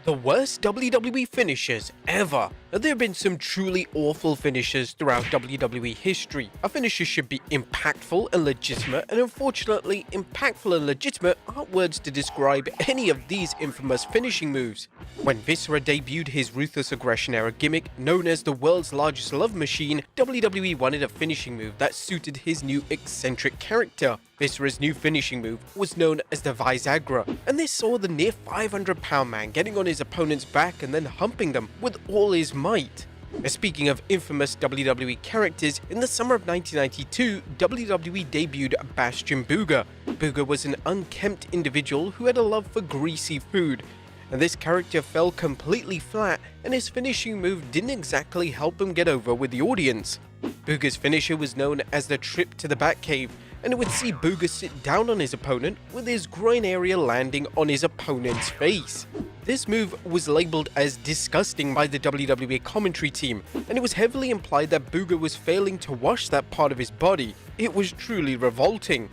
The worst WWE finishers ever. There have been some truly awful finishers throughout WWE history. A finisher should be impactful and legitimate, and unfortunately, impactful and legitimate aren't words to describe any of these infamous finishing moves. When Viscera debuted his Ruthless Aggression era gimmick, known as the world's largest love machine, WWE wanted a finishing move that suited his new eccentric character. Viscera's new finishing move was known as the Visagra, and this saw the near 500-pound man getting on his opponent's back and then humping them with all his might. Speaking of infamous WWE characters, in the summer of 1992, WWE debuted Bastion Booger. Booger was an unkempt individual who had a love for greasy food, and this character fell completely flat, and his finishing move didn't exactly help him get over with the audience. Booger's finisher was known as the Trip to the Batcave, and it would see Booger sit down on his opponent with his groin area landing on his opponent's face. This move was labeled as disgusting by the WWE commentary team, and it was heavily implied that Booger was failing to wash that part of his body. It was truly revolting.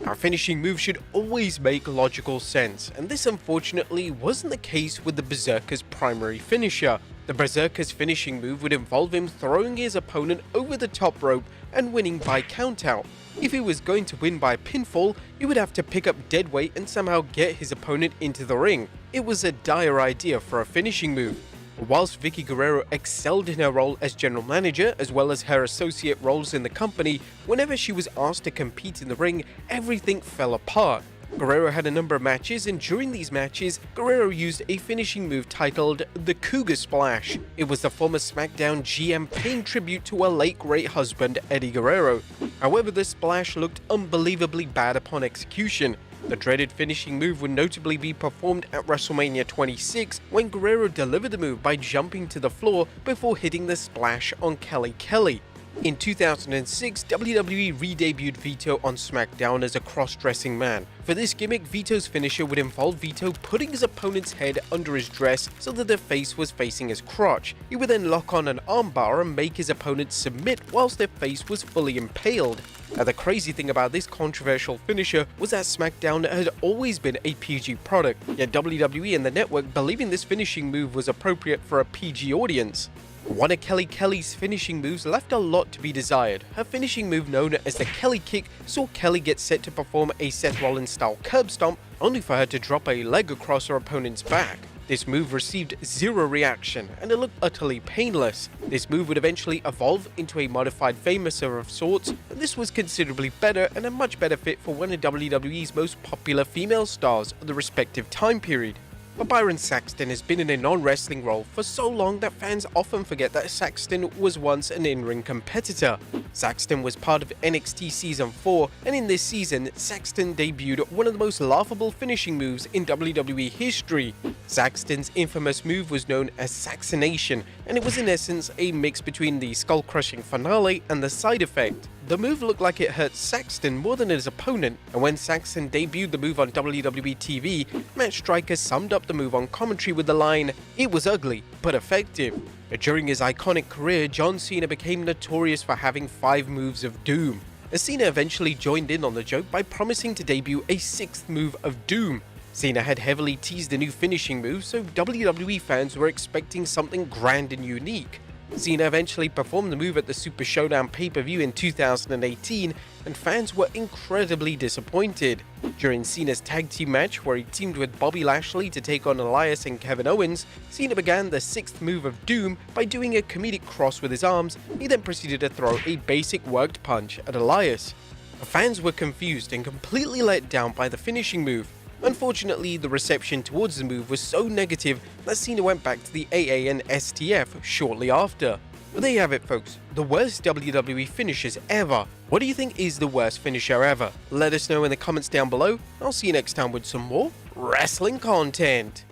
Our finishing move should always make logical sense, and this unfortunately wasn't the case with the Berserker's primary finisher. The Berserker's finishing move would involve him throwing his opponent over the top rope and winning by countout. If he was going to win by pinfall, he would have to pick up dead weight and somehow get his opponent into the ring. It was a dire idea for a finishing move. Whilst Vickie Guerrero excelled in her role as general manager as well as her associate roles in the company, whenever she was asked to compete in the ring, everything fell apart. Guerrero had a number of matches, and during these matches, Guerrero used a finishing move titled the Cougar Splash. It was the former SmackDown GM paying tribute to her late great husband, Eddie Guerrero. However, the splash looked unbelievably bad upon execution. The dreaded finishing move would notably be performed at WrestleMania 26 when Guerrero delivered the move by jumping to the floor before hitting the splash on Kelly Kelly. In 2006, WWE re-debuted Vito on SmackDown as a cross-dressing man. For this gimmick, Vito's finisher would involve Vito putting his opponent's head under his dress so that their face was facing his crotch. He would then lock on an armbar and make his opponent submit whilst their face was fully impaled. Now, the crazy thing about this controversial finisher was that SmackDown had always been a PG product, yet WWE and the network believing this finishing move was appropriate for a PG audience. One of Kelly Kelly's finishing moves left a lot to be desired. Her finishing move, known as the Kelly Kick, saw Kelly get set to perform a Seth Rollins-style curb stomp, only for her to drop a leg across her opponent's back. This move received zero reaction, and it looked utterly painless. This move would eventually evolve into a modified Famouser of sorts, and this was considerably better and a much better fit for one of WWE's most popular female stars of the respective time period. But Byron Saxton has been in a non-wrestling role for so long that fans often forget that Saxton was once an in-ring competitor. Saxton was part of NXT Season 4, and in this season, Saxton debuted one of the most laughable finishing moves in WWE history. Saxton's infamous move was known as Saxonation, and it was in essence a mix between the skull-crushing finale and the side effect. The move looked like it hurt Saxton more than his opponent, and when Saxton debuted the move on WWE TV, Matt Striker summed up the move on commentary with the line, "It was ugly, but effective." During his iconic career, John Cena became notorious for having 5 moves of doom. Cena eventually joined in on the joke by promising to debut a 6th move of doom. Cena had heavily teased a new finishing move, so WWE fans were expecting something grand and unique. Cena eventually performed the move at the Super Showdown pay-per-view in 2018, and fans were incredibly disappointed. During Cena's tag team match, where he teamed with Bobby Lashley to take on Elias and Kevin Owens, Cena began the 6th move of Doom by doing a comedic cross with his arms. He then proceeded to throw a basic worked punch at Elias. Fans were confused and completely let down by the finishing move. Unfortunately, the reception towards the move was so negative that Cena went back to the AA and STF shortly after. But there you have it, folks, the worst WWE finishers ever. What do you think is the worst finisher ever? Let us know in the comments down below. I'll see you next time with some more wrestling content.